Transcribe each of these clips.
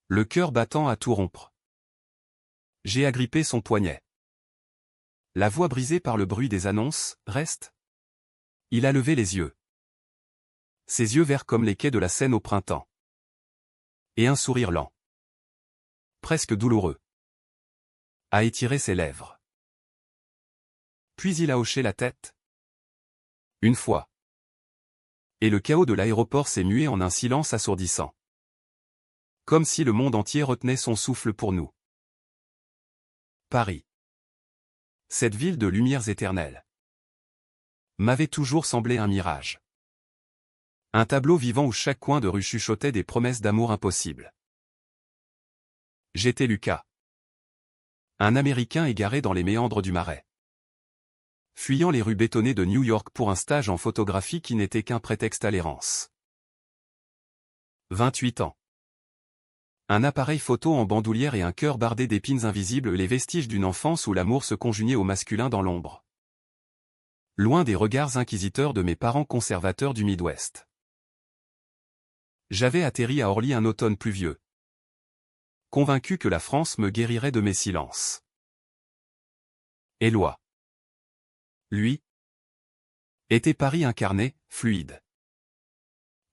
le cœur battant à tout rompre. J'ai agrippé son poignet. La voix brisée par le bruit des annonces, reste. Il a levé les yeux. Ses yeux verts comme les quais de la Seine au printemps. Et un sourire lent. Presque douloureux. A étiré ses lèvres. Puis il a hoché la tête. Une fois. Et le chaos de l'aéroport s'est mué en un silence assourdissant. Comme si le monde entier retenait son souffle pour nous. Paris. Cette ville de lumières éternelles. M'avait toujours semblé un mirage. Un tableau vivant où chaque coin de rue chuchotait des promesses d'amour impossibles. J'étais Lucas. Un Américain égaré dans les méandres du Marais. Fuyant les rues bétonnées de New York pour un stage en photographie qui n'était qu'un prétexte à l'errance. 28 ans. Un appareil photo en bandoulière et un cœur bardé d'épines invisibles, les vestiges d'une enfance où l'amour se conjuguait au masculin dans l'ombre. Loin des regards inquisiteurs de mes parents conservateurs du Midwest. J'avais atterri à Orly un automne pluvieux. Convaincu que la France me guérirait de mes silences. Éloi. Lui. Était Paris incarné, fluide.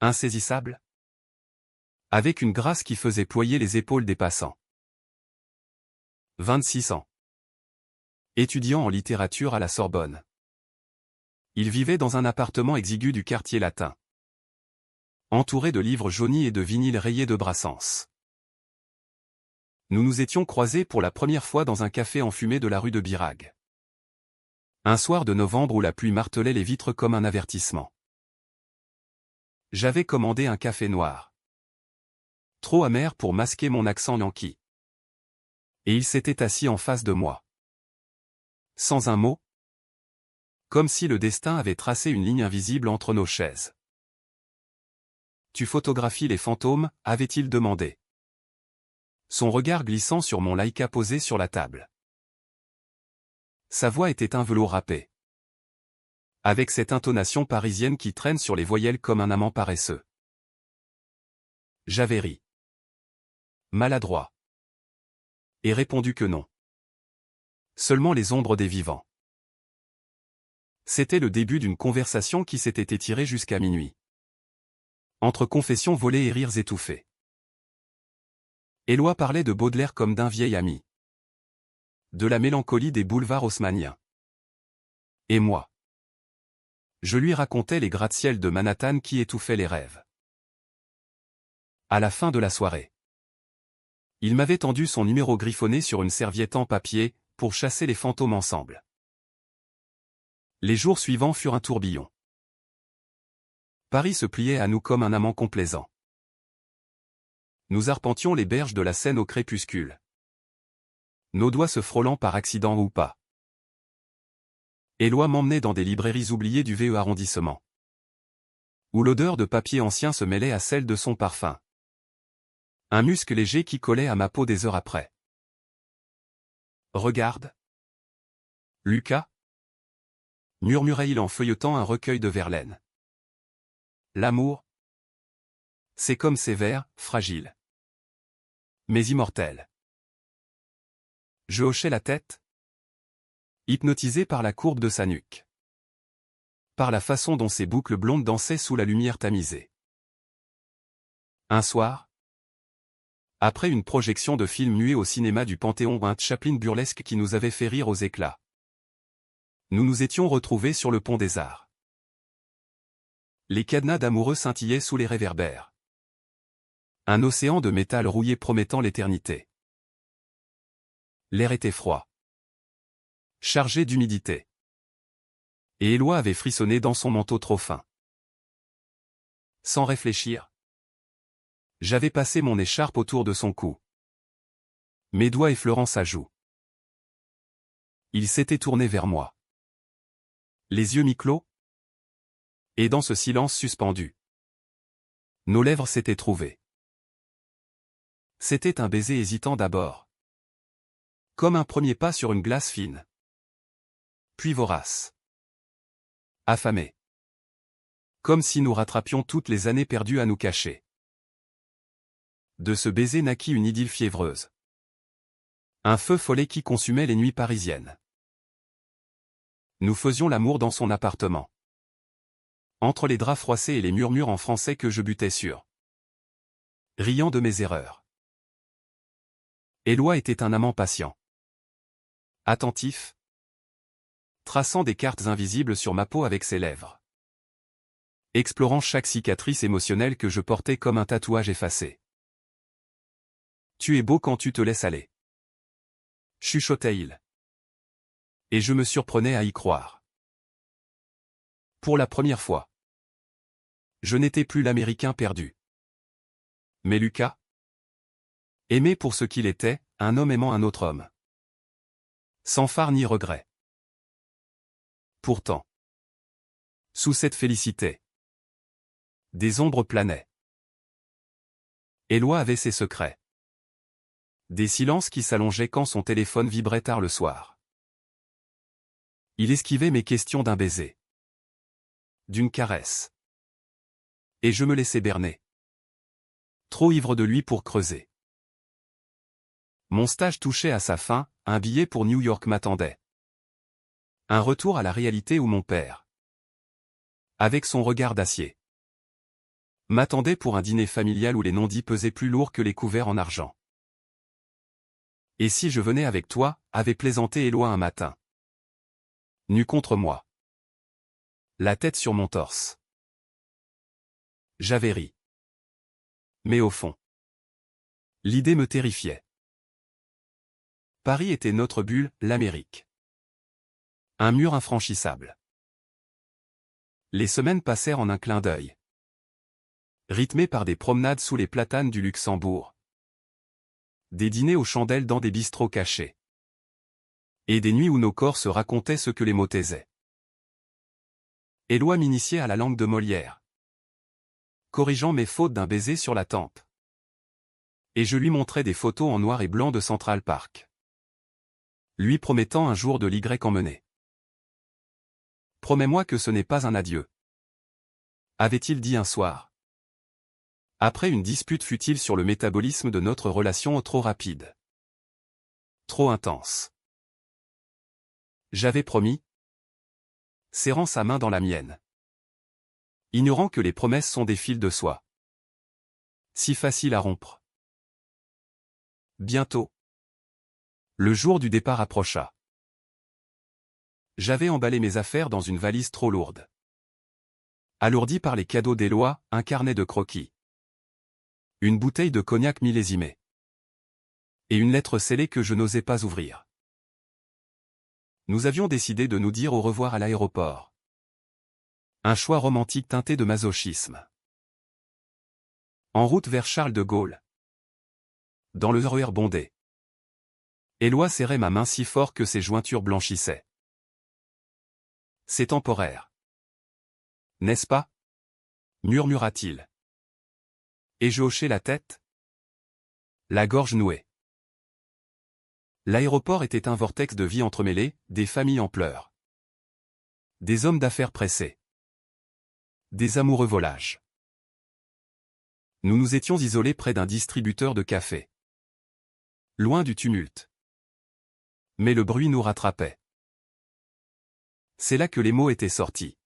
Insaisissable. Avec une grâce qui faisait ployer les épaules des passants. 26 ans. Étudiant en littérature à la Sorbonne. Il vivait dans un appartement exigu du quartier latin. Entouré de livres jaunis et de vinyles rayés de Brassens. Nous nous étions croisés pour la première fois dans un café enfumé de la rue de Birague. Un soir de novembre où la pluie martelait les vitres comme un avertissement. J'avais commandé un café noir. Trop amer pour masquer mon accent yankee. Et il s'était assis en face de moi. Sans un mot. Comme si le destin avait tracé une ligne invisible entre nos chaises. Tu photographies les fantômes, avait-il demandé. Son regard glissant sur mon Leica posé sur la table. Sa voix était un velours râpé. Avec cette intonation parisienne qui traîne sur les voyelles comme un amant paresseux. J'avais ri. Maladroit. Et répondu que non. Seulement les ombres des vivants. C'était le début d'une conversation qui s'était étirée jusqu'à minuit. Entre confessions volées et rires étouffés. Éloi parlait de Baudelaire comme d'un vieil ami. De la mélancolie des boulevards haussmanniens. Et moi. Je lui racontais les gratte-ciels de Manhattan qui étouffaient les rêves. À la fin de la soirée. Il m'avait tendu son numéro griffonné sur une serviette en papier, pour chasser les fantômes ensemble. Les jours suivants furent un tourbillon. Paris se pliait à nous comme un amant complaisant. Nous arpentions les berges de la Seine au crépuscule. Nos doigts se frôlant par accident ou pas. Éloi m'emmenait dans des librairies oubliées du VE arrondissement. Où l'odeur de papier ancien se mêlait à celle de son parfum. Un musc léger qui collait à ma peau des heures après. Regarde. Lucas. Murmurait-il en feuilletant un recueil de Verlaine. L'amour. C'est comme ces vers, fragiles. Mais immortels. Je hochai la tête. Hypnotisé par la courbe de sa nuque. Par la façon dont ses boucles blondes dansaient sous la lumière tamisée. Un soir. Après une projection de film muet au cinéma du Panthéon, un Chaplin burlesque qui nous avait fait rire aux éclats. Nous nous étions retrouvés sur le pont des Arts. Les cadenas d'amoureux scintillaient sous les réverbères. Un océan de métal rouillé promettant l'éternité. L'air était froid. Chargé d'humidité. Et Éloi avait frissonné dans son manteau trop fin. Sans réfléchir. J'avais passé mon écharpe autour de son cou. Mes doigts effleurant sa joue. Il s'était tourné vers moi. Les yeux mi-clos. Et dans ce silence suspendu. Nos lèvres s'étaient trouvées. C'était un baiser hésitant d'abord. Comme un premier pas sur une glace fine. Puis vorace. Affamé. Comme si nous rattrapions toutes les années perdues à nous cacher. De ce baiser naquit une idylle fiévreuse. Un feu follet qui consumait les nuits parisiennes. Nous faisions l'amour dans son appartement. Entre les draps froissés et les murmures en français que je butais sur. Riant de mes erreurs. Éloi était un amant patient. Attentif. Traçant des cartes invisibles sur ma peau avec ses lèvres. Explorant chaque cicatrice émotionnelle que je portais comme un tatouage effacé. Tu es beau quand tu te laisses aller. Chuchotait-il. Et je me surprenais à y croire. Pour la première fois. Je n'étais plus l'Américain perdu. Mais Lucas? Aimé pour ce qu'il était, un homme aimant un autre homme. Sans phare ni regret. Pourtant. Sous cette félicité. Des ombres planaient. Éloi avait ses secrets. Des silences qui s'allongeaient quand son téléphone vibrait tard le soir. Il esquivait mes questions d'un baiser. D'une caresse. Et je me laissais berner. Trop ivre de lui pour creuser. Mon stage touchait à sa fin, un billet pour New York m'attendait. Un retour à la réalité où mon père, avec son regard d'acier, m'attendait pour un dîner familial où les non-dits pesaient plus lourd que les couverts en argent. Et si je venais avec toi, avait plaisanté Éloi un matin. Nu contre moi. La tête sur mon torse. J'avais ri. Mais au fond, l'idée me terrifiait. Paris était notre bulle, l'Amérique. Un mur infranchissable. Les semaines passèrent en un clin d'œil. Rythmées par des promenades sous les platanes du Luxembourg. Des dîners aux chandelles dans des bistrots cachés. Et des nuits où nos corps se racontaient ce que les mots taisaient. Éloi m'initiait à la langue de Molière. Corrigeant mes fautes d'un baiser sur la tempe. Et je lui montrais des photos en noir et blanc de Central Park. Lui promettant un jour de l'Y emmener. Promets-moi que ce n'est pas un adieu. Avait-il dit un soir. Après une dispute futile sur le métabolisme de notre relation trop rapide. Trop intense. J'avais promis. Serrant sa main dans la mienne. Ignorant que les promesses sont des fils de soie. Si faciles à rompre. Bientôt. Le jour du départ approcha. J'avais emballé mes affaires dans une valise trop lourde. Alourdie par les cadeaux d'Éloi, un carnet de croquis. Une bouteille de cognac millésimée. Et une lettre scellée que je n'osais pas ouvrir. Nous avions décidé de nous dire au revoir à l'aéroport. Un choix romantique teinté de masochisme. En route vers Charles de Gaulle. Dans le RER bondé. Éloi serrait ma main si fort que ses jointures blanchissaient. C'est temporaire. N'est-ce pas? Murmura-t-il. Et je hochai la tête. La gorge nouée. L'aéroport était un vortex de vie entremêlée, des familles en pleurs. Des hommes d'affaires pressés. Des amoureux volages. Nous nous étions isolés près d'un distributeur de café. Loin du tumulte. Mais le bruit nous rattrapait. C'est là que les mots étaient sortis.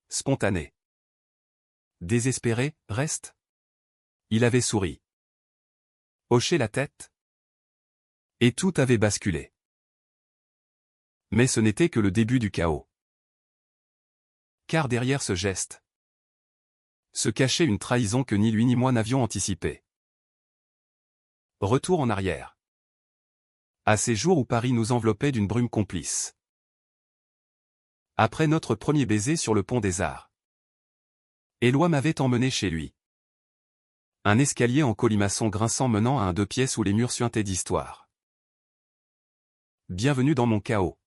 Spontanés. Désespéré, reste. Il avait souri. Hoché la tête. Et tout avait basculé. Mais ce n'était que le début du chaos. Car derrière ce geste se cachait une trahison que ni lui ni moi n'avions anticipée. Retour en arrière. À ces jours où Paris nous enveloppait d'une brume complice. Après notre premier baiser sur le pont des Arts. Éloi m'avait emmené chez lui. Un escalier en colimaçon grinçant menant à un 2 pièces où les murs suintaient d'histoire. Bienvenue dans mon chaos.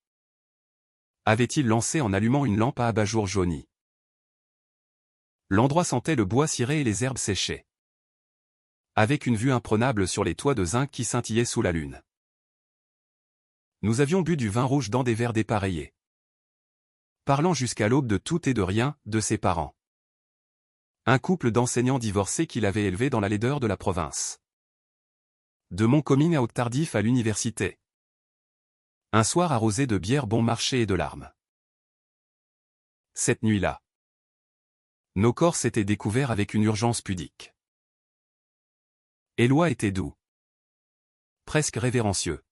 Avait-il lancé en allumant une lampe à abat-jour jaunie. L'endroit sentait le bois ciré et les herbes séchées. Avec une vue imprenable sur les toits de zinc qui scintillaient sous la lune. Nous avions bu du vin rouge dans des verres dépareillés. Parlant jusqu'à l'aube de tout et de rien, de ses parents. Un couple d'enseignants divorcés qu'il avait élevé dans la laideur de la province. De mon coming out tardif à l'université. Un soir arrosé de bière bon marché et de larmes. Cette nuit-là, nos corps s'étaient découverts avec une urgence pudique. Éloi était doux. Presque révérencieux.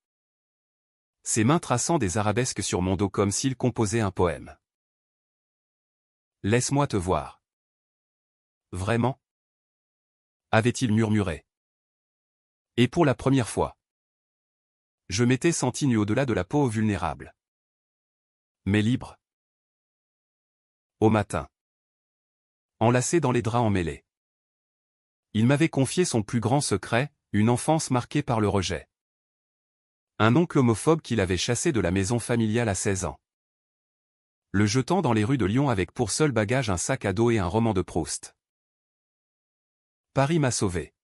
Ses mains traçant des arabesques sur mon dos comme s'il composait un poème. Laisse-moi te voir. Vraiment? Avait-il murmuré. Et pour la première fois, je m'étais senti nu au-delà de la peau vulnérable. Mais libre. Au matin. Enlacé dans les draps emmêlés. Il m'avait confié son plus grand secret, une enfance marquée par le rejet. Un oncle homophobe qu'il avait chassé de la maison familiale à 16 ans. Le jetant dans les rues de Lyon avec pour seul bagage un sac à dos et un roman de Proust. Paris m'a sauvé.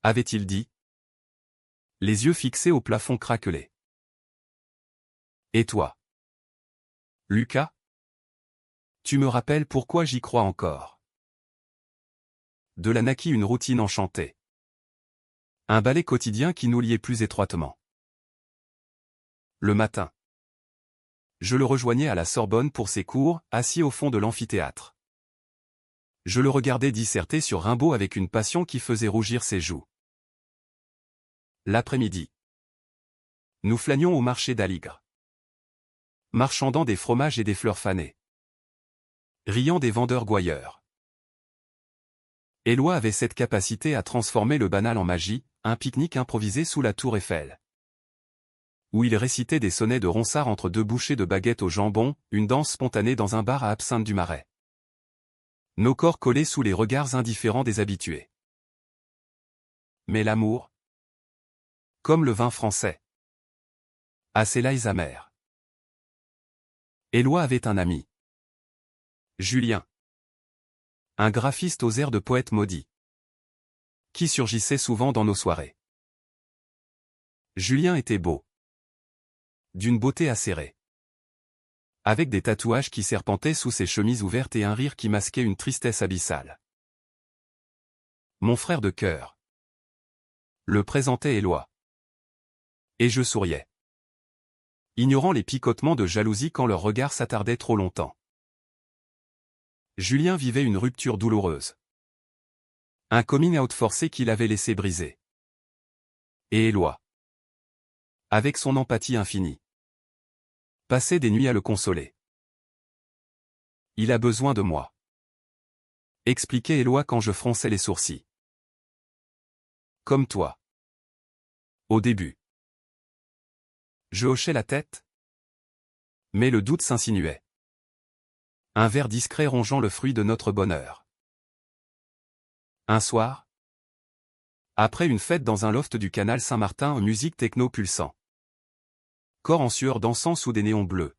Avait-il dit? Les yeux fixés au plafond craquelé. Et toi? Lucas? Tu me rappelles pourquoi j'y crois encore. De là naquit une routine enchantée. Un ballet quotidien qui nous liait plus étroitement. Le matin. Je le rejoignais à la Sorbonne pour ses cours, assis au fond de l'amphithéâtre. Je le regardais disserter sur Rimbaud avec une passion qui faisait rougir ses joues. L'après-midi. Nous flânions au marché d'Aligre. Marchandant des fromages et des fleurs fanées. Riant des vendeurs gouailleurs. Éloi avait cette capacité à transformer le banal en magie, un pique-nique improvisé sous la tour Eiffel. Où il récitait des sonnets de Ronsard entre deux bouchées de baguettes au jambon, une danse spontanée dans un bar à Absinthe du Marais. Nos corps collés sous les regards indifférents des habitués. Mais l'amour, comme le vin français, a ses lails amers. Éloi avait un ami. Julien. Un graphiste aux airs de poète maudit. Qui surgissait souvent dans nos soirées. Julien était beau. D'une beauté acérée. Avec des tatouages qui serpentaient sous ses chemises ouvertes et un rire qui masquait une tristesse abyssale. Mon frère de cœur. Le présentait Éloi. Et je souriais. Ignorant les picotements de jalousie quand leur regard s'attardait trop longtemps. Julien vivait une rupture douloureuse. Un coming out forcé qu'il avait laissé briser. Et Éloi. Avec son empathie infinie. Passait des nuits à le consoler. Il a besoin de moi. Expliquait Éloi quand je fronçais les sourcils. Comme toi. Au début. Je hochais la tête. Mais le doute s'insinuait. Un verre discret rongeant le fruit de notre bonheur. Un soir. Après une fête dans un loft du canal Saint-Martin, musique techno pulsant. Corps en sueur dansant sous des néons bleus.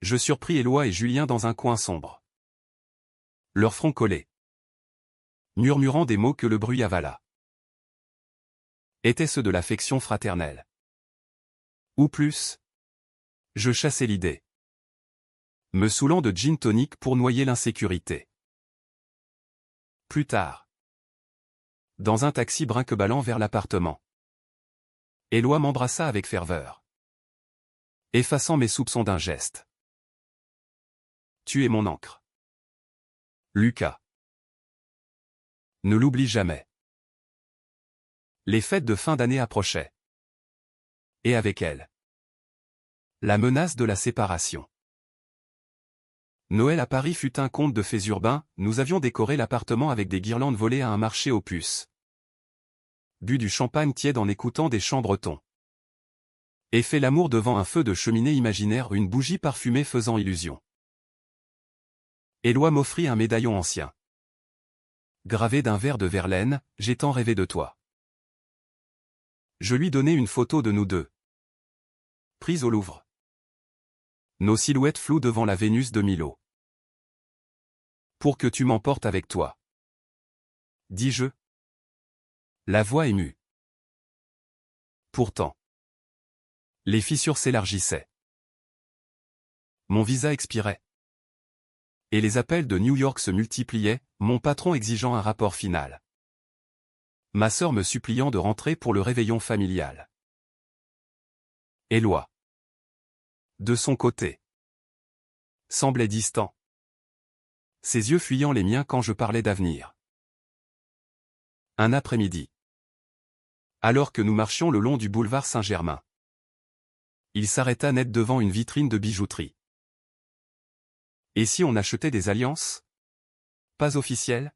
Je surpris Éloi et Julien dans un coin sombre. Leurs fronts collés. Murmurant des mots que le bruit avala. Étaient ceux de l'affection fraternelle. Ou plus. Je chassais l'idée. Me saoulant de gin tonic pour noyer l'insécurité. Plus tard. Dans un taxi brinque-ballant vers l'appartement. Éloi m'embrassa avec ferveur. Effaçant mes soupçons d'un geste. Tu es mon encre. Lucas. Ne l'oublie jamais. Les fêtes de fin d'année approchaient. Et avec elles, la menace de la séparation. Noël à Paris fut un conte de faits urbains, nous avions décoré l'appartement avec des guirlandes volées à un marché aux puces. Bu du champagne tiède en écoutant des chants bretons. Et fait l'amour devant un feu de cheminée imaginaire, une bougie parfumée faisant illusion. Éloi m'offrit un médaillon ancien. Gravé d'un vers de Verlaine, j'ai tant rêvé de toi. Je lui donnai une photo de nous deux. Prise au Louvre. Nos silhouettes floues devant la Vénus de Milo. Pour que tu m'emportes avec toi. Dis-je. La voix émue. Pourtant. Les fissures s'élargissaient. Mon visa expirait. Et les appels de New York se multipliaient, mon patron exigeant un rapport final. Ma sœur me suppliant de rentrer pour le réveillon familial. Éloi, de son côté, semblait distant. Ses yeux fuyant les miens quand je parlais d'avenir. Un après-midi. Alors que nous marchions le long du boulevard Saint-Germain. Il s'arrêta net devant une vitrine de bijouterie. Et si on achetait des alliances? Pas officielles?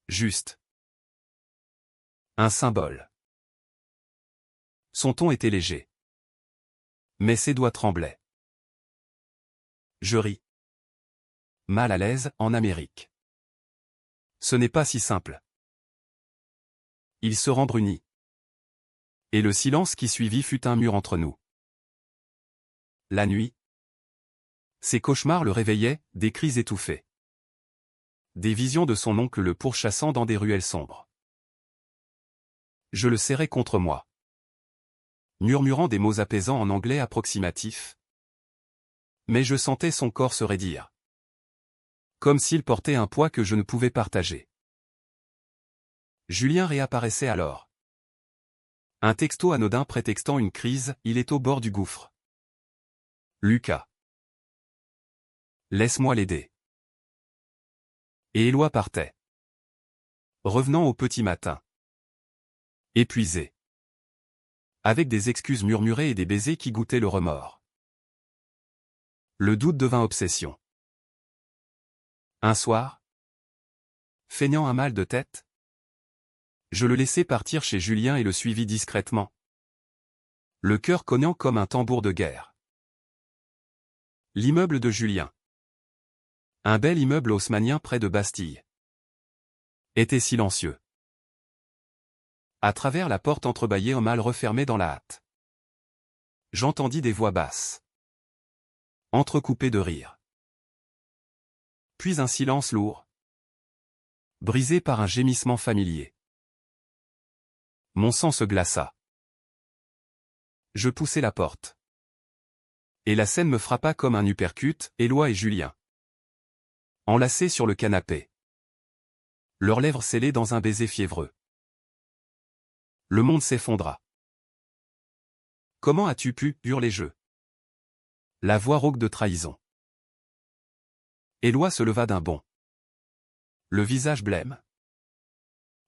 Juste. Un symbole. Son ton était léger. Mais ses doigts tremblaient. Je ris. Mal à l'aise, en Amérique. Ce n'est pas si simple. Il se rembrunit. Et le silence qui suivit fut un mur entre nous. La nuit. Ses cauchemars le réveillaient, des cris étouffés. Des visions de son oncle le pourchassant dans des ruelles sombres. Je le serrais contre moi. Murmurant des mots apaisants en anglais approximatif. Mais je sentais son corps se raidir. Comme s'il portait un poids que je ne pouvais partager. Julien réapparaissait alors. Un texto anodin prétextant une crise, il est au bord du gouffre. Lucas. Laisse-moi l'aider. Et Éloi partait. Revenant au petit matin. Épuisé. Avec des excuses murmurées et des baisers qui goûtaient le remords. Le doute devint obsession. Un soir, feignant un mal de tête, je le laissai partir chez Julien et le suivis discrètement. Le cœur cognant comme un tambour de guerre. L'immeuble de Julien. Un bel immeuble haussmannien près de Bastille. Était silencieux. À travers la porte entrebâillée en mal refermée dans la hâte. J'entendis des voix basses. Entrecoupées de rires. Puis un silence lourd. Brisé par un gémissement familier. Mon sang se glaça. Je poussai la porte. Et la scène me frappa comme un uppercut, Éloi et Julien. Enlacés sur le canapé. Leurs lèvres scellées dans un baiser fiévreux. Le monde s'effondra. Comment as-tu pu, hurlai-je. La voix rauque de trahison. Éloi se leva d'un bond. Le visage blême.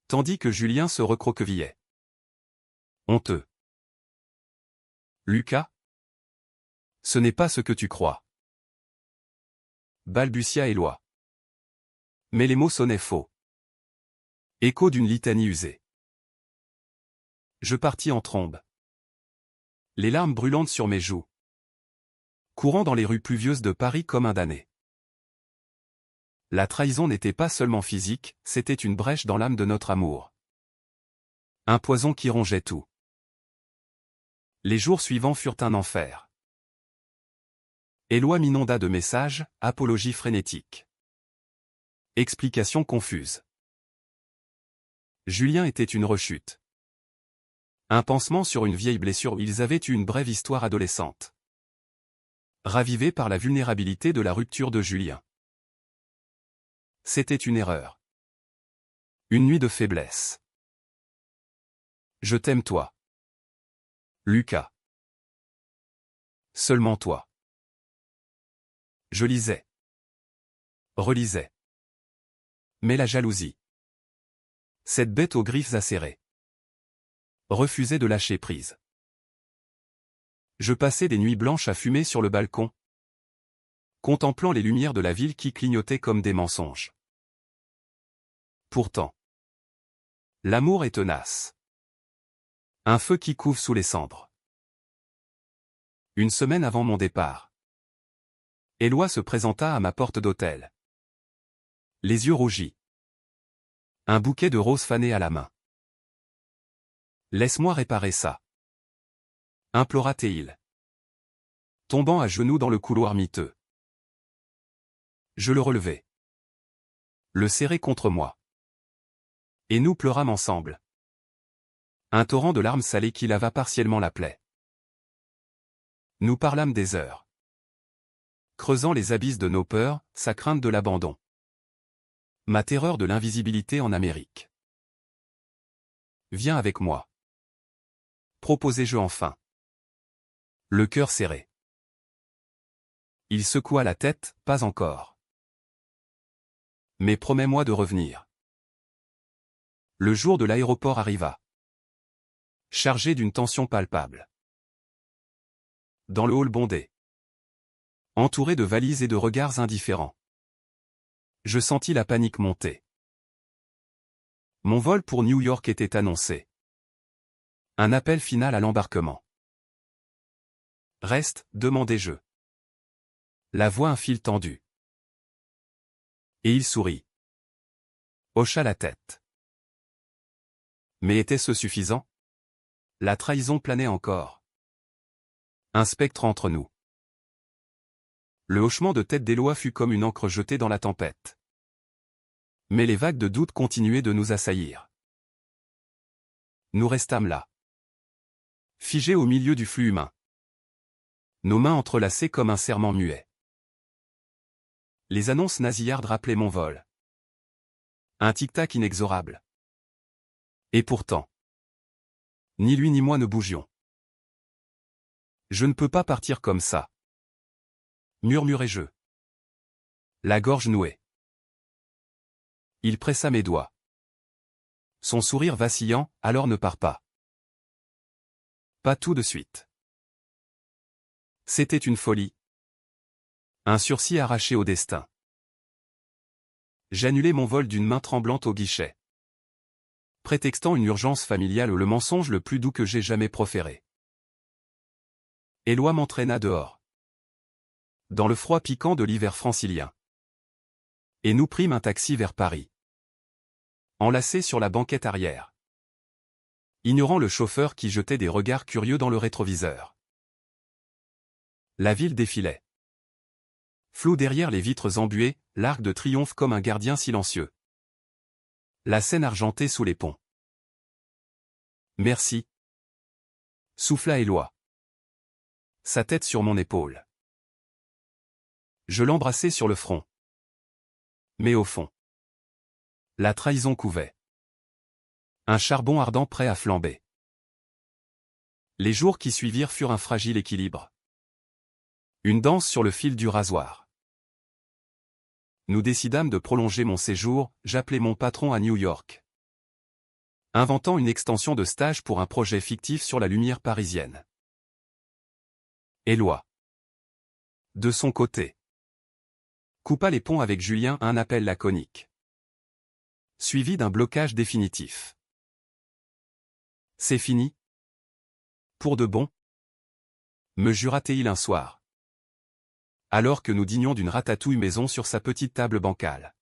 Tandis que Julien se recroquevillait. Honteux. Lucas? Ce n'est pas ce que tu crois. Balbutia Éloi. Mais les mots sonnaient faux. Écho d'une litanie usée. Je partis en trombe. Les larmes brûlantes sur mes joues. Courant dans les rues pluvieuses de Paris comme un damné. La trahison n'était pas seulement physique, c'était une brèche dans l'âme de notre amour. Un poison qui rongeait tout. Les jours suivants furent un enfer. Éloi m'inonda de messages, apologies frénétiques. Explications confuses. Julien était une rechute. Un pansement sur une vieille blessure où ils avaient eu une brève histoire adolescente. Ravivée par la vulnérabilité de la rupture de Julien. C'était une erreur. Une nuit de faiblesse. Je t'aime toi. Lucas. Seulement toi. Je lisais. Relisais. Mais la jalousie. Cette bête aux griffes acérées. Refusait de lâcher prise. Je passais des nuits blanches à fumer sur le balcon. Contemplant les lumières de la ville qui clignotaient comme des mensonges. Pourtant. L'amour est tenace. Un feu qui couve sous les cendres. Une semaine avant mon départ. Éloi se présenta à ma porte d'hôtel. Les yeux rougis. Un bouquet de roses fanées à la main. Laisse-moi réparer ça. Implora-t-il. Tombant à genoux dans le couloir miteux. Je le relevai. Le serrai contre moi. Et nous pleurâmes ensemble. Un torrent de larmes salées qui lava partiellement la plaie. Nous parlâmes des heures. creusant les abysses de nos peurs, sa crainte de l'abandon. Ma terreur de l'invisibilité en Amérique. Viens avec moi. Proposai-je enfin. Le cœur serré. Il secoua la tête, pas encore. Mais promets-moi de revenir. Le jour de l'aéroport arriva. Chargé d'une tension palpable. Dans le hall bondé. Entouré de valises et de regards indifférents. Je sentis la panique monter. Mon vol pour New York était annoncé. Un appel final à l'embarquement. Reste, demandai-je. La voix un fil tendu. Et il sourit. Hocha la tête. Mais était-ce suffisant? La trahison planait encore. Un spectre entre nous. Le hochement de tête d'Éloi fut comme une encre jetée dans la tempête. Mais les vagues de doute continuaient de nous assaillir. Nous restâmes là. Figés au milieu du flux humain. Nos mains entrelacées comme un serment muet. Les annonces nasillardes rappelaient mon vol. Un tic-tac inexorable. Et pourtant, ni lui ni moi ne bougions. Je ne peux pas partir comme ça. Murmurai-je. La gorge nouée. Il pressa mes doigts. Son sourire vacillant, alors ne pars pas. Pas tout de suite. C'était une folie. Un sursis arraché au destin. J'annulai mon vol d'une main tremblante au guichet. Prétextant une urgence familiale ou le mensonge le plus doux que j'ai jamais proféré. Éloi m'entraîna dehors. Dans le froid piquant de l'hiver francilien. Et nous prîmes un taxi vers Paris. Enlacés sur la banquette arrière. Ignorant le chauffeur qui jetait des regards curieux dans le rétroviseur. La ville défilait. Flou derrière les vitres embuées, l'Arc de Triomphe comme un gardien silencieux. La Seine argentée sous les ponts. Merci. Souffla Éloi. Sa tête sur mon épaule. Je l'embrassai sur le front. Mais au fond, la trahison couvait. Un charbon ardent prêt à flamber. Les jours qui suivirent furent un fragile équilibre. Une danse sur le fil du rasoir. Nous décidâmes de prolonger mon séjour, j'appelai mon patron à New York. Inventant une extension de stage pour un projet fictif sur la lumière parisienne. Éloi. De son côté. Coupa les ponts avec Julien un appel laconique. Suivi d'un blocage définitif. C'est fini? Pour de bon? Me jura-t-il un soir. Alors que nous dînions d'une ratatouille maison sur sa petite table bancale.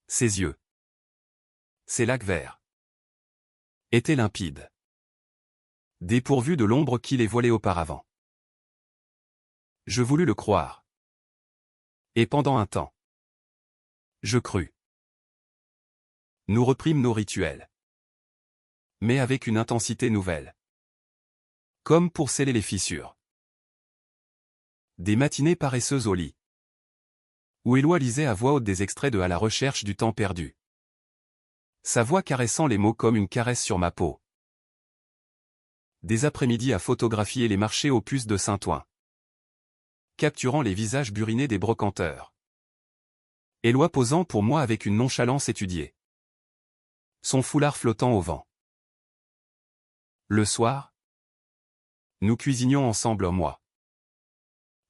Ses yeux. Ses lacs verts. Étaient limpides. Dépourvus de l'ombre qui les voilait auparavant. Je voulus le croire. Et pendant un temps. Je crus. Nous reprîmes nos rituels. Mais avec une intensité nouvelle. Comme pour sceller les fissures. Des matinées paresseuses au lit. Où Éloi lisait à voix haute des extraits de À la recherche du temps perdu. Sa voix caressant les mots comme une caresse sur ma peau. Des après-midi à photographier les marchés aux puces de Saint-Ouen. Capturant les visages burinés des brocanteurs. Éloi posant pour moi avec une nonchalance étudiée. Son foulard flottant au vent. Le soir, nous cuisinions ensemble moi.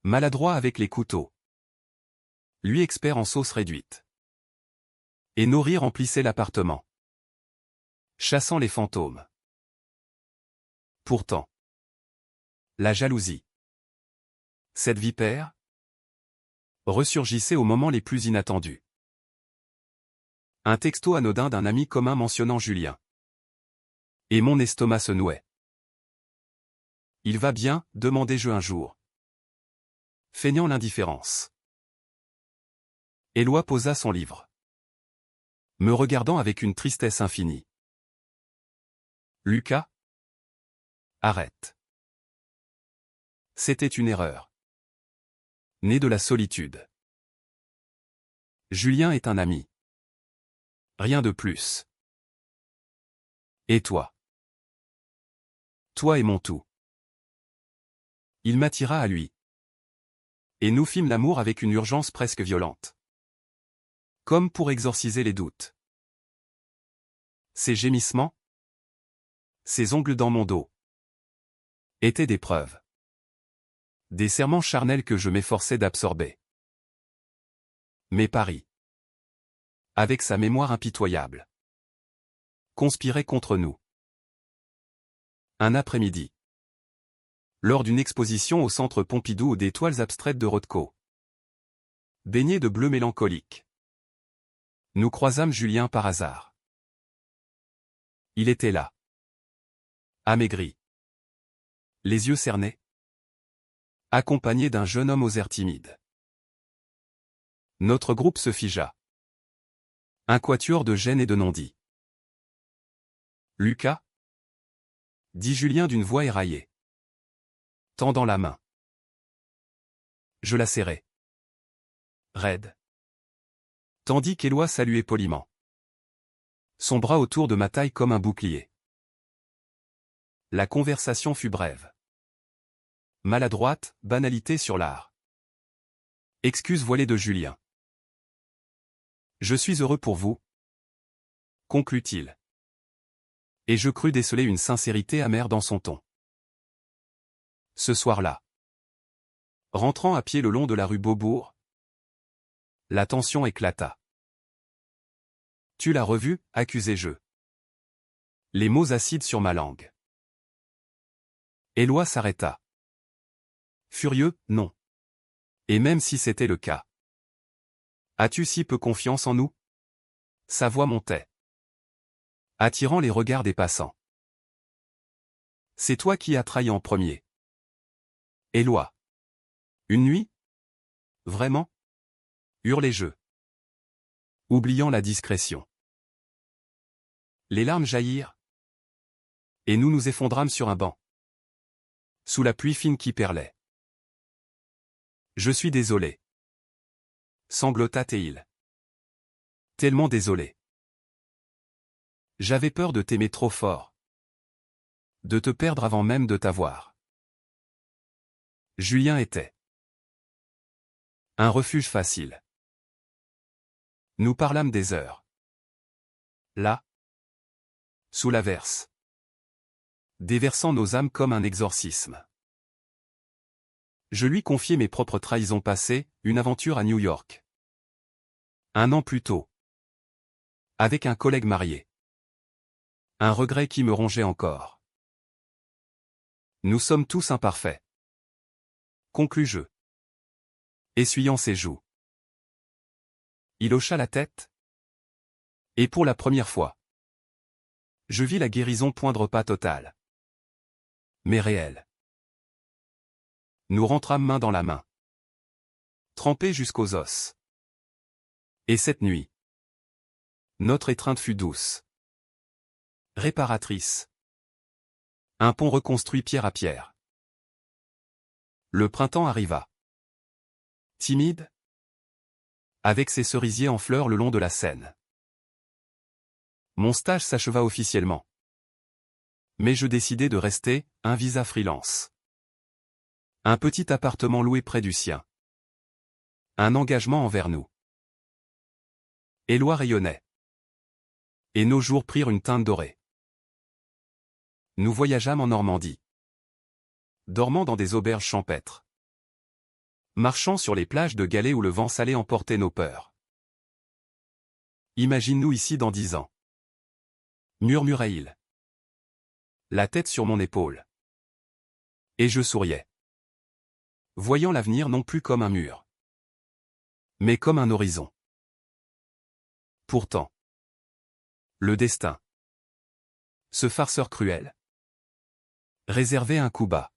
Maladroit avec les couteaux. Lui expert en sauce réduite. Et nos rires remplissaient l'appartement. Chassant les fantômes. Pourtant. La jalousie. Cette vipère ressurgissait aux moments les plus inattendus. Un texto anodin d'un ami commun mentionnant Julien. Et mon estomac se nouait. Il va bien, demandai-je un jour. Feignant l'indifférence. Éloi posa son livre. Me regardant avec une tristesse infinie. Lucas? Arrête. C'était une erreur. Né de la solitude. Julien est un ami. Rien de plus. Et toi? Toi et mon tout. Il m'attira à lui. Et nous fîmes l'amour avec une urgence presque violente. Comme pour exorciser les doutes. Ses gémissements, ses ongles dans mon dos, étaient des preuves. Des serments charnels que je m'efforçais d'absorber. Mais Paris, avec sa mémoire impitoyable, conspirait contre nous. Un après-midi. Lors d'une exposition au centre Pompidou des toiles abstraites de Rothko. Baigné de bleu mélancolique. Nous croisâmes Julien par hasard. Il était là. Amaigri. Les yeux cernés. Accompagné d'un jeune homme aux airs timides. Notre groupe se figea. Un quatuor de gêne et de non-dits. Lucas? Dit Julien d'une voix éraillée. Tendant la main. Je la serrai. Raide. Tandis qu'Éloi saluait poliment. Son bras autour de ma taille comme un bouclier. La conversation fut brève. Maladroite, banalité sur l'art. Excuse voilée de Julien. Je suis heureux pour vous, conclut-il. Et je crus déceler une sincérité amère dans son ton. Ce soir-là, rentrant à pied le long de la rue Beaubourg, la tension éclata. Tu l'as revu, accusai-je. Les mots acides sur ma langue. Éloi s'arrêta. Furieux, non. Et même si c'était le cas. As-tu si peu confiance en nous? Sa voix montait, attirant les regards des passants. C'est toi qui as trahi en premier. Éloi. Une nuit? Vraiment? Hurlai-je, oubliant la discrétion. Les larmes jaillirent, et nous nous effondrâmes sur un banc, sous la pluie fine qui perlait. Je suis désolé. Sanglota Théil. Tellement désolé. J'avais peur de t'aimer trop fort. De te perdre avant même de t'avoir. Julien était un refuge facile. Nous parlâmes des heures. Là, sous l'averse, déversant nos âmes comme un exorcisme. Je lui confiai mes propres trahisons passées, une aventure à New York. 1 an plus tôt. Avec un collègue marié. Un regret qui me rongeait encore. Nous sommes tous imparfaits. Conclus-je, essuyant ses joues. Il hocha la tête. Et pour la première fois, je vis la guérison poindre pas totale, mais réelle. Nous rentrâmes main dans la main, trempés jusqu'aux os. Et cette nuit, notre étreinte fut douce, réparatrice. Un pont reconstruit pierre à pierre. Le printemps arriva. Timide, avec ses cerisiers en fleurs le long de la Seine. Mon stage s'acheva officiellement. Mais je décidai de rester, un visa freelance. Un petit appartement loué près du sien. Un engagement envers nous. Éloi rayonnait. Et nos jours prirent une teinte dorée. Nous voyageâmes en Normandie. Dormant dans des auberges champêtres. Marchant sur les plages de galets où le vent salé emportait nos peurs. Imagine-nous ici dans 10 ans. Murmurait-il. La tête sur mon épaule. Et je souriais. Voyant l'avenir non plus comme un mur, mais comme un horizon. Pourtant, le destin, ce farceur cruel, réservait un coup bas.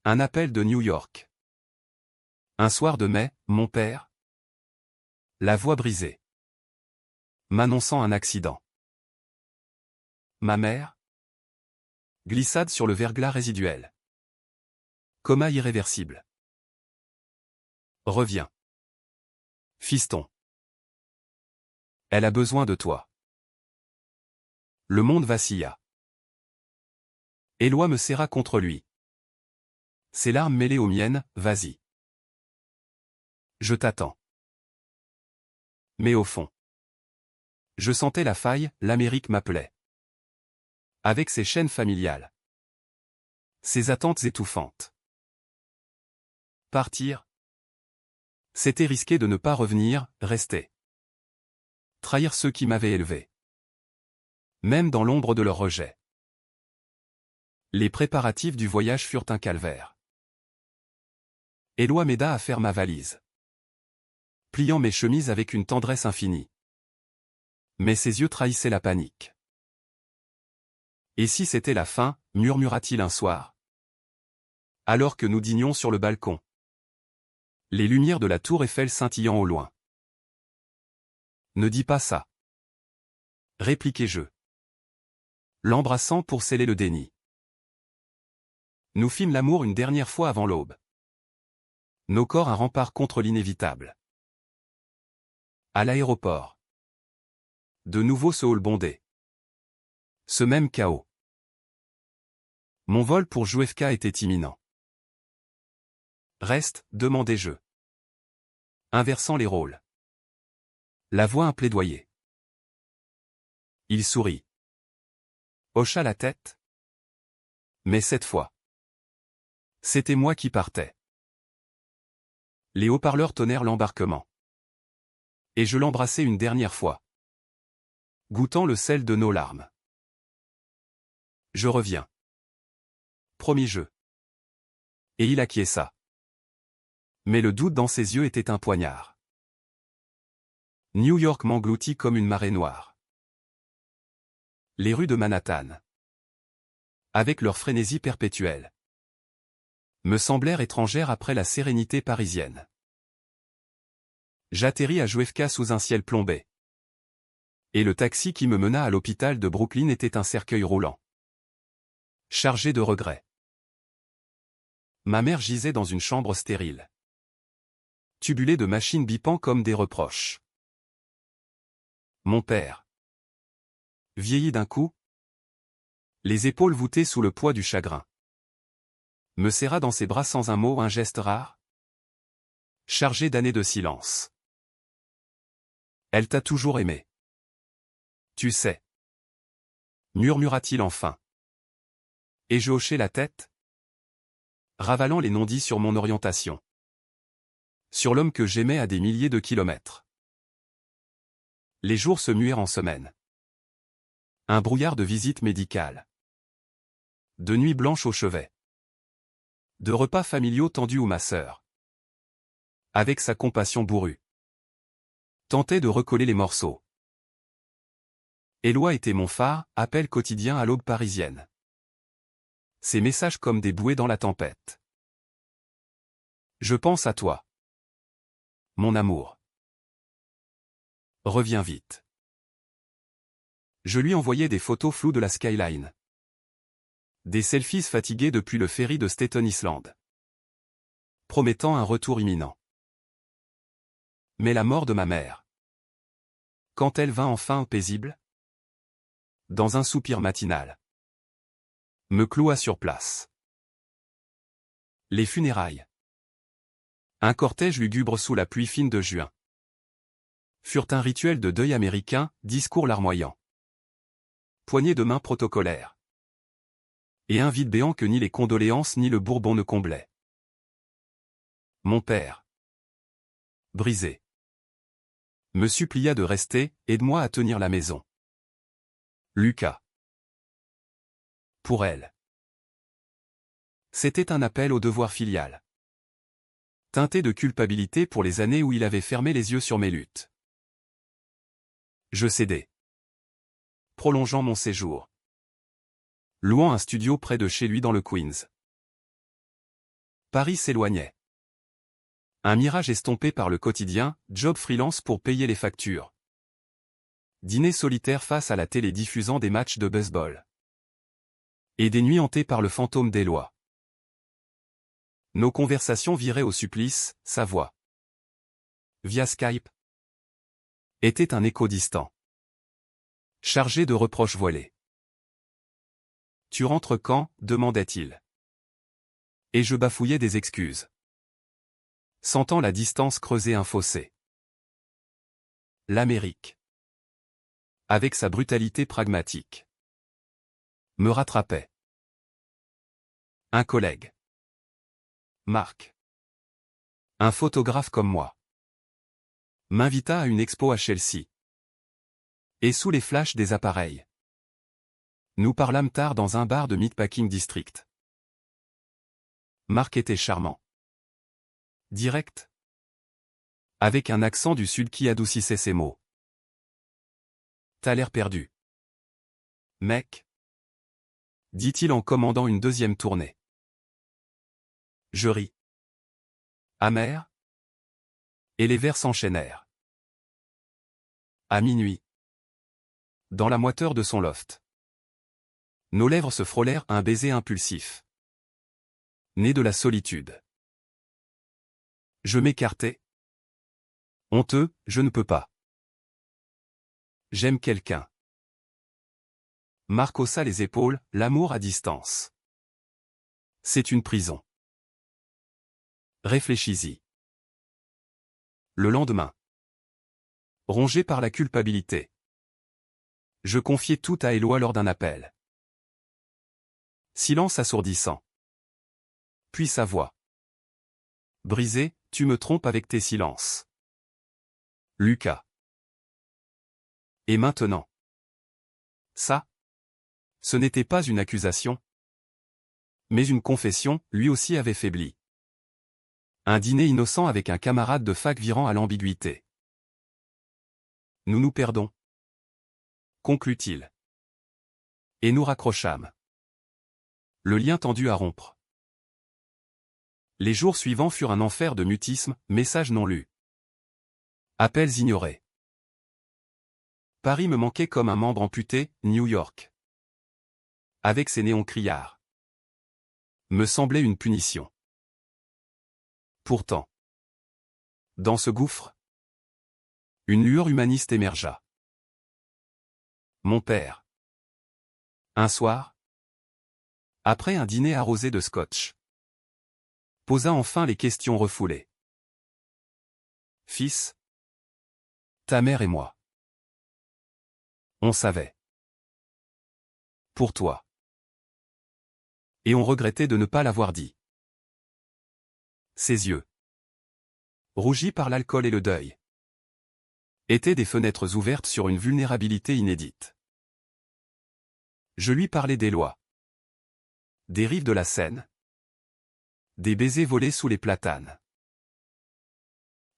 Un appel de New York. Un soir de mai, mon père, la voix brisée, m'annonçant un accident. Ma mère, glissade sur le verglas résiduel. Coma irréversible. Reviens. Fiston. Elle a besoin de toi. Le monde vacilla. Éloi me serra contre lui. Ses larmes mêlées aux miennes, vas-y. Je t'attends. Mais au fond. Je sentais la faille, l'Amérique m'appelait. Avec ses chaînes familiales. Ses attentes étouffantes. Partir. C'était risquer de ne pas revenir, rester. Trahir ceux qui m'avaient élevé. Même dans l'ombre de leur rejet. Les préparatifs du voyage furent un calvaire. Éloi m'aida à faire ma valise. Pliant mes chemises avec une tendresse infinie. Mais ses yeux trahissaient la panique. Et si c'était la fin, murmura-t-il un soir. Alors que nous dînions sur le balcon. Les lumières de la tour Eiffel scintillant au loin. Ne dis pas ça. Répliquai-je. L'embrassant pour sceller le déni. Nous fîmes l'amour une dernière fois avant l'aube. Nos corps un rempart contre l'inévitable. À l'aéroport. De nouveau ce hall bondé. Ce même chaos. Mon vol pour JFK était imminent. Reste, demandai-je. Inversant les rôles. La voix un plaidoyer. Il sourit. Hocha la tête. Mais cette fois. C'était moi qui partais. Les haut-parleurs tonnèrent l'embarquement. Et je l'embrassai une dernière fois. Goûtant le sel de nos larmes. Je reviens. Promis-je. Et il acquiesça. Mais le doute dans ses yeux était un poignard. New York m'engloutit comme une marée noire. Les rues de Manhattan, avec leur frénésie perpétuelle, me semblèrent étrangères après la sérénité parisienne. J'atterris à JFK sous un ciel plombé. Et le taxi qui me mena à l'hôpital de Brooklyn était un cercueil roulant. Chargé de regrets. Ma mère gisait dans une chambre stérile. Tubulée de machines bipant comme des reproches. Mon père. Vieilli d'un coup. Les épaules voûtées sous le poids du chagrin. Me serra dans ses bras sans un mot, un geste rare. Chargé d'années de silence. Elle t'a toujours aimé. Tu sais. Murmura-t-il enfin. Et je hochai la tête. Ravalant les non-dits sur mon orientation. Sur l'homme que j'aimais à des milliers de kilomètres. Les jours se muèrent en semaines. Un brouillard de visites médicales. De nuits blanches au chevet. De repas familiaux tendus où ma sœur, avec sa compassion bourrue, tentait de recoller les morceaux. Éloi était mon phare, appel quotidien à l'aube parisienne. Ses messages comme des bouées dans la tempête. Je pense à toi. Mon amour. Reviens vite. Je lui envoyais des photos floues de la skyline. Des selfies fatigués depuis le ferry de Staten Island. Promettant un retour imminent. Mais la mort de ma mère. Quand elle vint enfin paisible, dans un soupir matinal, me cloua sur place. Les funérailles. Un cortège lugubre sous la pluie fine de juin. Furent un rituel de deuil américain, discours larmoyant. Poignée de main protocolaire. Et un vide béant que ni les condoléances ni le Bourbon ne comblaient. Mon père. Brisé. Me supplia de rester, aide-moi à tenir la maison. Lucas. Pour elle. C'était un appel au devoir filial. Teinté de culpabilité pour les années où il avait fermé les yeux sur mes luttes. Je cédai. Prolongeant mon séjour. Louant un studio près de chez lui dans le Queens. Paris s'éloignait. Un mirage estompé par le quotidien, job freelance pour payer les factures. Dîner solitaire face à la télé diffusant des matchs de baseball. Et des nuits hantées par le fantôme d'Éloi. Nos conversations viraient au supplice, sa voix. via Skype, était un écho distant, chargé de reproches voilés. « Tu rentres quand » demandait-il. Et je bafouillais des excuses, sentant la distance creuser un fossé. L'Amérique, avec sa brutalité pragmatique, me rattrapait. Un collègue, Marc, un photographe comme moi, m'invita à une expo à Chelsea. Et sous les flashs des appareils, nous parlâmes tard dans un bar de Meatpacking District. Marc était charmant, direct, avec un accent du sud qui adoucissait ses mots. T'as l'air perdu, mec, dit-il en commandant une deuxième tournée. Je ris, amer, et les verres s'enchaînèrent. À minuit, dans la moiteur de son loft, nos lèvres se frôlèrent un baiser impulsif, né de la solitude. Je m'écartai. Honteux, je ne peux pas. J'aime quelqu'un. Marc haussa les épaules, l'amour à distance. C'est une prison. Réfléchis-y. Le lendemain, rongé par la culpabilité, je confiai tout à Éloi lors d'un appel. Silence assourdissant. Puis sa voix. Brisé, tu me trompes avec tes silences. Lucas. Et maintenant? Ça? Ce n'était pas une accusation, mais une confession, lui aussi avait faibli. Un dîner innocent avec un camarade de fac virant à l'ambiguïté. Nous nous perdons, conclut-il. Et nous raccrochâmes. Le lien tendu à rompre. Les jours suivants furent un enfer de mutisme, messages non lus. Appels ignorés. Paris me manquait comme un membre amputé, New York, avec ses néons criards, me semblait une punition. Pourtant, dans ce gouffre, une lueur humaniste émergea. Mon père. Un soir, après un dîner arrosé de scotch, posa enfin les questions refoulées. Fils, ta mère et moi, on savait. Pour toi. Et on regrettait de ne pas l'avoir dit. Ses yeux, rougis par l'alcool et le deuil, étaient des fenêtres ouvertes sur une vulnérabilité inédite. Je lui parlais des lois, des rives de la Seine, des baisers volés sous les platanes.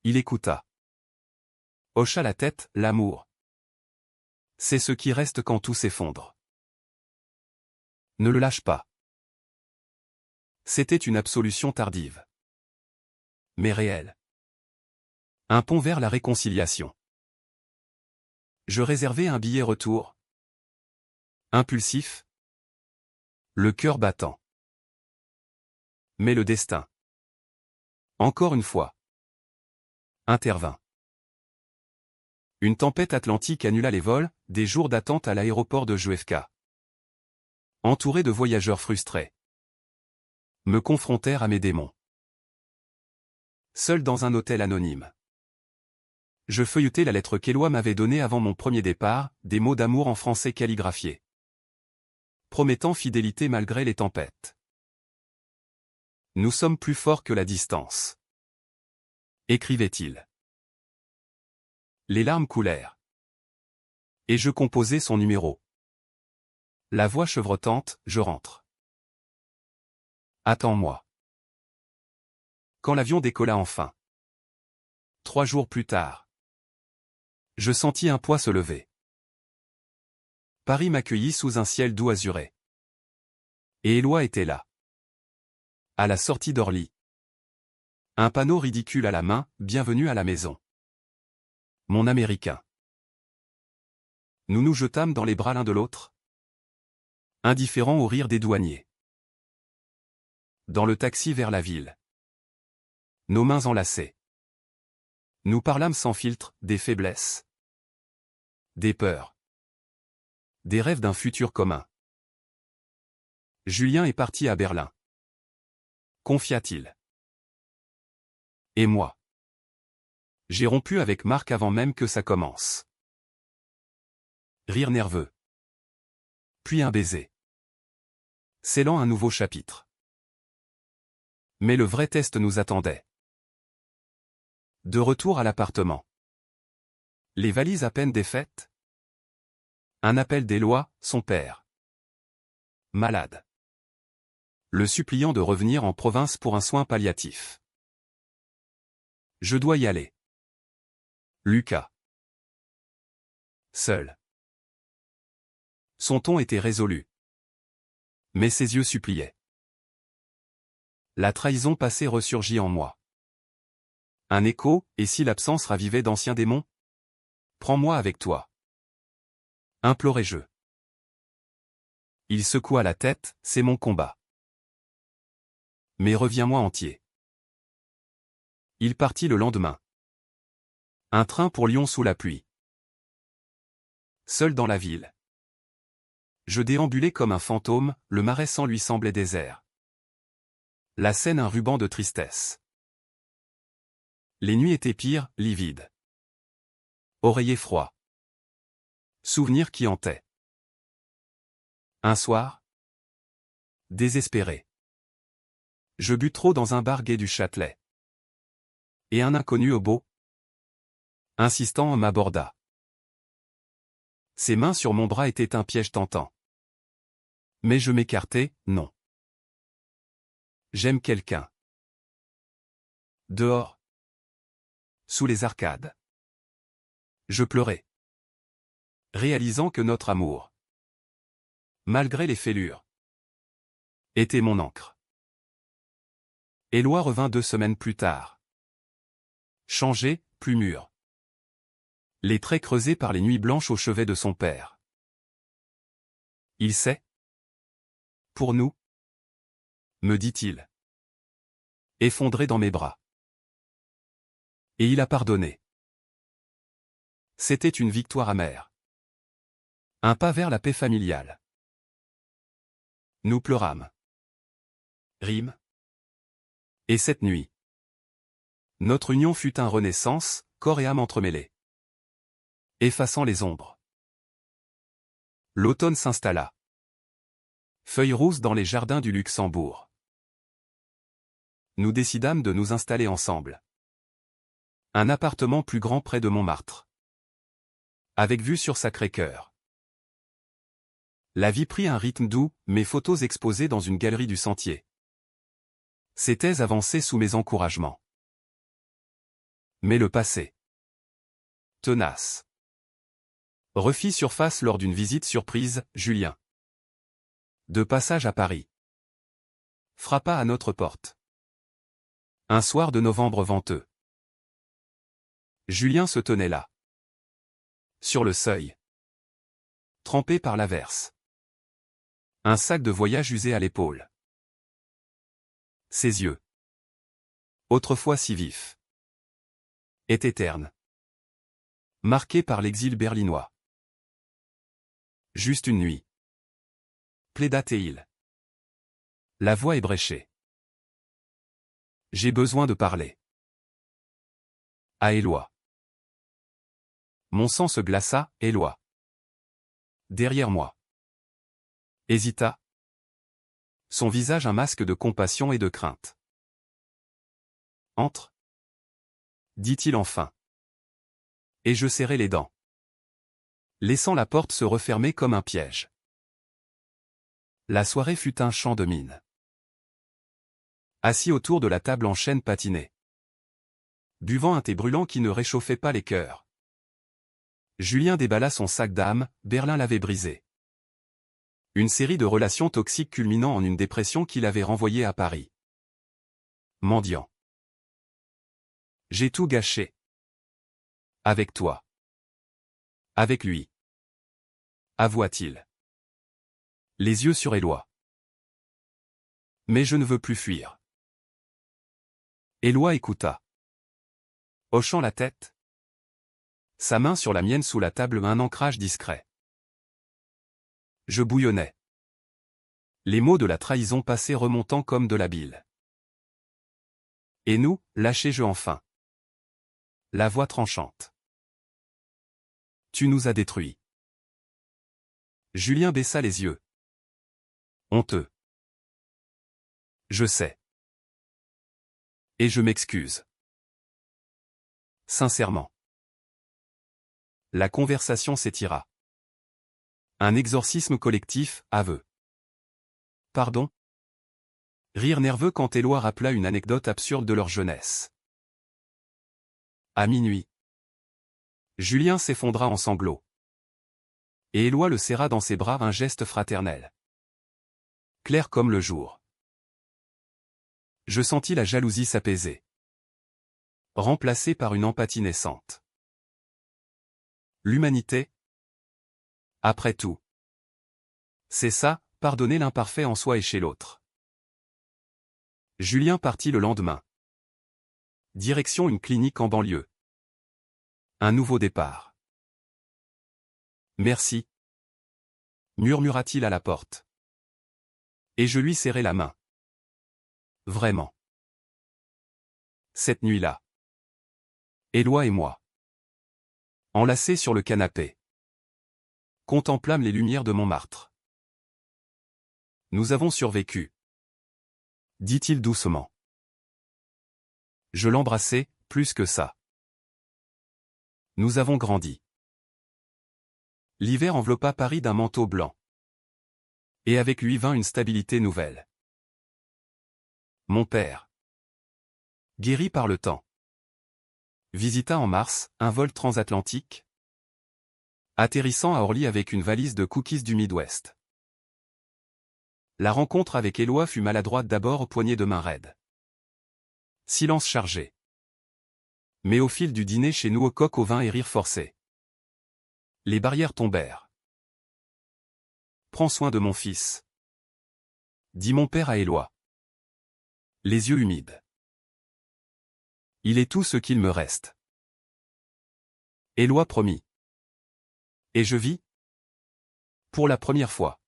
Il écouta. Hocha la tête, l'amour. C'est ce qui reste quand tout s'effondre. Ne le lâche pas. C'était une absolution tardive, mais réelle. Un pont vers la réconciliation. Je réservai un billet retour. Impulsif. Le cœur battant. Mais le destin, encore une fois, intervint. Une tempête atlantique annula les vols, des jours d'attente à l'aéroport de JFK. Entouré de voyageurs frustrés, me confrontèrent à mes démons. Seul dans un hôtel anonyme, je feuilletai la lettre qu'Éloi m'avait donnée avant mon premier départ, des mots d'amour en français calligraphiés, promettant fidélité malgré les tempêtes. Nous sommes plus forts que la distance, écrivait-il. Les larmes coulèrent. Et je composai son numéro. La voix chevrotante, je rentre. Attends-moi. Quand l'avion décolla enfin. 3 jours plus tard. Je sentis un poids se lever. Paris m'accueillit sous un ciel doux azuré. Et Éloi était là. À la sortie d'Orly. Un panneau ridicule à la main, bienvenue à la maison. Mon Américain. Nous nous jetâmes dans les bras l'un de l'autre, indifférents au rire des douaniers. Dans le taxi vers la ville. Nos mains enlacées. Nous parlâmes sans filtre, des faiblesses, des peurs, des rêves d'un futur commun. Julien est parti à Berlin. Confia-t-il. Et moi? J'ai rompu avec Marc avant même que ça commence. Rire nerveux. Puis un baiser. Scellant un nouveau chapitre. Mais le vrai test nous attendait. De retour à l'appartement. Les valises à peine défaites. Un appel d'Éloi, son père. Malade. Le suppliant de revenir en province pour un soin palliatif. Je dois y aller. Lucas. Seul. Son ton était résolu. Mais ses yeux suppliaient. La trahison passée ressurgit en moi. Un écho, et si l'absence ravivait d'anciens démons? Prends-moi avec toi. Implorai-je. Il secoua la tête, c'est mon combat. Mais reviens-moi entier. Il partit le lendemain. Un train pour Lyon sous la pluie. Seul dans la ville. Je déambulais comme un fantôme, le marais sans lui semblait désert. La scène un ruban de tristesse. Les nuits étaient pires, livides. Oreiller froid. Souvenir qui hantait. Un soir. Désespéré. Je bus trop dans un bar gai du Châtelet. Et un inconnu au beau, insistant m'aborda. Ses mains sur mon bras étaient un piège tentant. Mais je m'écartai, non. J'aime quelqu'un. Dehors. Sous les arcades. Je pleurais. Réalisant que notre amour, malgré les fêlures, était mon encre. Éloi revint 2 semaines plus tard. Changé, plus mûr. Les traits creusés par les nuits blanches au chevet de son père. Il sait. Pour nous, me dit-il. Effondré dans mes bras. Et il a pardonné. C'était une victoire amère. Un pas vers la paix familiale. Nous pleurâmes. Rime. Et cette nuit, notre union fut un renaissance, corps et âme entremêlés. Effaçant les ombres. L'automne s'installa. Feuilles rousses dans les jardins du Luxembourg. Nous décidâmes de nous installer ensemble. Un appartement plus grand près de Montmartre. Avec vue sur Sacré-Cœur. La vie prit un rythme doux, mes photos exposées dans une galerie du Sentier. Ces thèses avançaient sous mes encouragements. Mais le passé, tenace, refit surface lors d'une visite surprise, Julien. De passage à Paris. Frappa à notre porte. Un soir de novembre venteux. Julien se tenait là. Sur le seuil. Trempé par l'averse. Un sac de voyage usé à l'épaule. Ses yeux, autrefois si vifs, étaient ternes. Marqués par l'exil berlinois. Juste une nuit. Plaida-t-il. La voix ébréchée. J'ai besoin de parler. À Éloi. Mon sang se glaça, Éloi. Derrière moi. Hésita. Son visage un masque de compassion et de crainte. Entre. Dit-il enfin. Et je serrai les dents. Laissant la porte se refermer comme un piège. La soirée fut un champ de mine. Assis autour de la table en chêne patiné. Buvant un thé brûlant qui ne réchauffait pas les cœurs. Julien déballa son sac d'âme, Berlin l'avait brisé. Une série de relations toxiques culminant en une dépression qui l'avait renvoyé à Paris. Mendiant. J'ai tout gâché. Avec toi. Avec lui. Avoua-t-il. Les yeux sur Éloi. Mais je ne veux plus fuir. Éloi écouta. Hochant la tête. Sa main sur la mienne sous la table, un ancrage discret. Je bouillonnais. Les mots de la trahison passaient remontant comme de la bile. Et nous, lâchais-je enfin. La voix tranchante. Tu nous as détruits. Julien baissa les yeux. Honteux. Je sais. Et je m'excuse. Sincèrement. La conversation s'étira. Un exorcisme collectif, aveu. Pardon? Rire nerveux quand Éloi rappela une anecdote absurde de leur jeunesse. À minuit. Julien s'effondra en sanglots. Et Éloi le serra dans ses bras, un geste fraternel. Clair comme le jour. Je sentis la jalousie s'apaiser. Remplacée par une empathie naissante. L'humanité? Après tout. C'est ça, pardonner l'imparfait en soi et chez l'autre. Julien partit le lendemain. Direction une clinique en banlieue. Un nouveau départ. Merci. Murmura-t-il à la porte. Et je lui serrai la main. Vraiment. Cette nuit-là. Éloi et moi. Enlacés sur le canapé. Contemplâmes les lumières de Montmartre. Nous avons survécu. Dit-il doucement. Je l'embrassai, plus que ça. Nous avons grandi. L'hiver enveloppa Paris d'un manteau blanc. Et avec lui vint une stabilité nouvelle. Mon père, guéri par le temps, visita en mars un vol transatlantique, atterrissant à Orly avec une valise de cookies du Midwest. La rencontre avec Éloi fut maladroite, d'abord poignée de main raide. Silence chargé. Mais au fil du dîner chez nous, au coq au vin et rire forcé. Les barrières tombèrent. Prends soin de mon fils, dit mon père à Éloi. Les yeux humides. Il est tout ce qu'il me reste. Éloi promit. Et je vis, pour la première fois,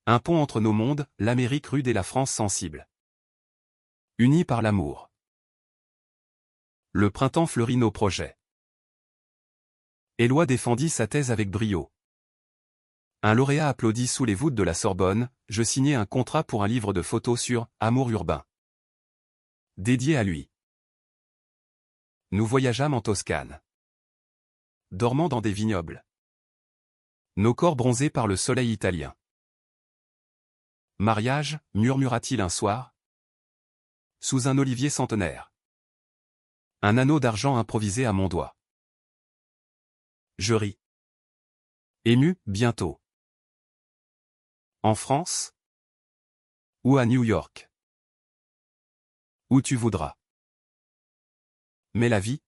un pont entre nos mondes, l'Amérique rude et la France sensible. Unis par l'amour. Le printemps fleurit nos projets. Éloi défendit sa thèse avec brio. Un lauréat applaudit sous les voûtes de la Sorbonne, je signai un contrat pour un livre de photos sur « Amour urbain ». Dédié à lui. Nous voyageâmes en Toscane. Dormant dans des vignobles. Nos corps bronzés par le soleil italien. Mariage, murmura-t-il un soir. Sous un olivier centenaire. Un anneau d'argent improvisé à mon doigt. Je ris. Ému, bientôt. En France? Ou à New York? Où tu voudras. Mais la vie,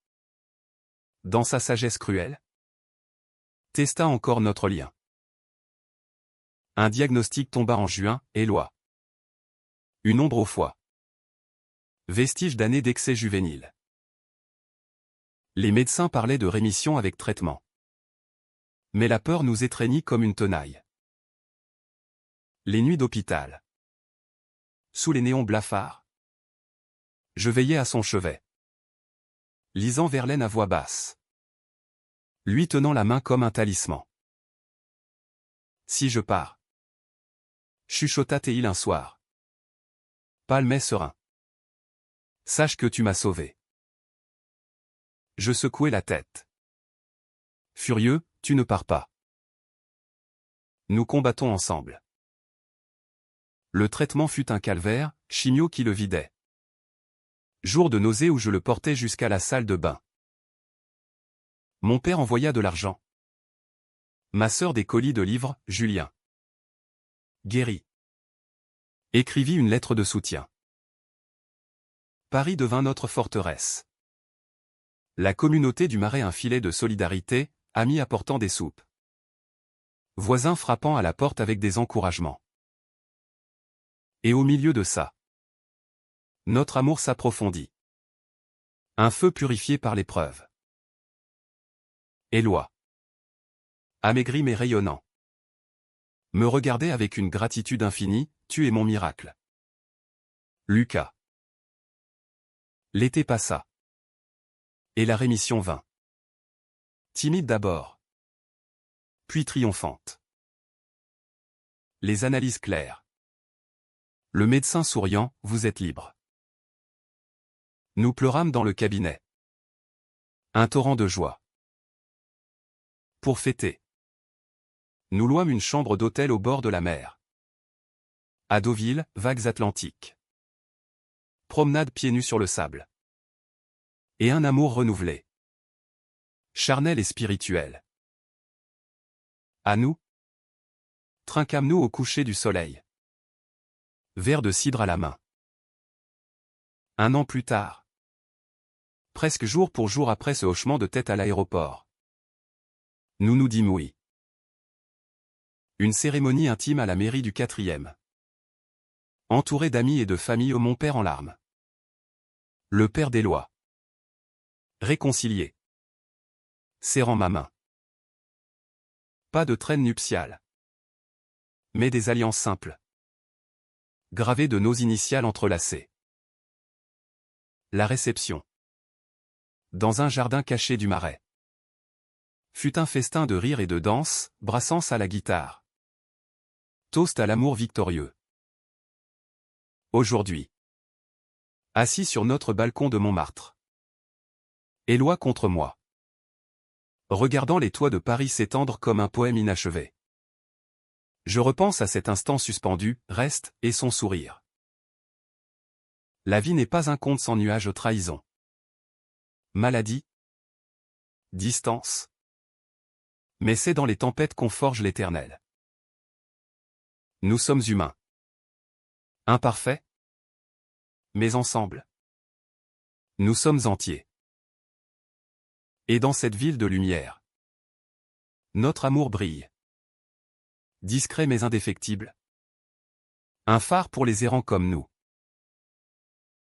dans sa sagesse cruelle, testa encore notre lien. Un diagnostic tomba en juin, Éloi. Une ombre au foie. Vestige d'années d'excès juvénile. Les médecins parlaient de rémission avec traitement. Mais la peur nous étreignit comme une tenaille. Les nuits d'hôpital. Sous les néons blafards. Je veillais à son chevet. Lisant Verlaine à voix basse. Lui tenant la main comme un talisman. Si je pars. Chuchota-t-il un soir. Pâle mais serein. Sache que tu m'as sauvé. Je secouai la tête. Furieux, tu ne pars pas. Nous combattons ensemble. Le traitement fut un calvaire, chimio qui le vidait. Jour de nausée où je le portais jusqu'à la salle de bain. Mon père envoya de l'argent. Ma sœur des colis de livres, Julien. Guéri. Écrivit une lettre de soutien. Paris devint notre forteresse. La communauté du Marais un filet de solidarité, amis apportant des soupes. Voisins frappant à la porte avec des encouragements. Et au milieu de ça, notre amour s'approfondit. Un feu purifié par l'épreuve. Éloi. Amaigri mais rayonnant. Me regarder avec une gratitude infinie, tu es mon miracle. Lucas. L'été passa. Et la rémission vint. Timide d'abord. Puis triomphante. Les analyses claires. Le médecin souriant, vous êtes libre. Nous pleurâmes dans le cabinet. Un torrent de joie. Pour fêter. Nous louâmes une chambre d'hôtel au bord de la mer. À Deauville, vagues atlantiques. Promenade pieds nus sur le sable. Et un amour renouvelé. Charnel et spirituel. À nous. Trinquâmes-nous au coucher du soleil. Verre de cidre à la main. Un an plus tard. Presque jour pour jour après ce hochement de tête à l'aéroport. Nous nous dîmes oui. Une cérémonie intime à la mairie du 4e. Entouré d'amis et de famille au mon père en larmes. Le père d'Éloi. Réconcilié. Serrant ma main. Pas de traîne nuptiale. Mais des alliances simples. Gravées de nos initiales entrelacées. La réception. Dans un jardin caché du Marais. Fut un festin de rire et de danse, Brassens à la guitare. Toast à l'amour victorieux. Aujourd'hui. Assis sur notre balcon de Montmartre. Éloi contre moi. Regardant les toits de Paris s'étendre comme un poème inachevé. Je repense à cet instant suspendu, reste, et son sourire. La vie n'est pas un conte sans nuages aux trahisons. Maladie. Distance. Mais c'est dans les tempêtes qu'on forge l'éternel. Nous sommes humains. Imparfaits. Mais ensemble. Nous sommes entiers. Et dans cette ville de lumière. Notre amour brille. Discret mais indéfectible. Un phare pour les errants comme nous.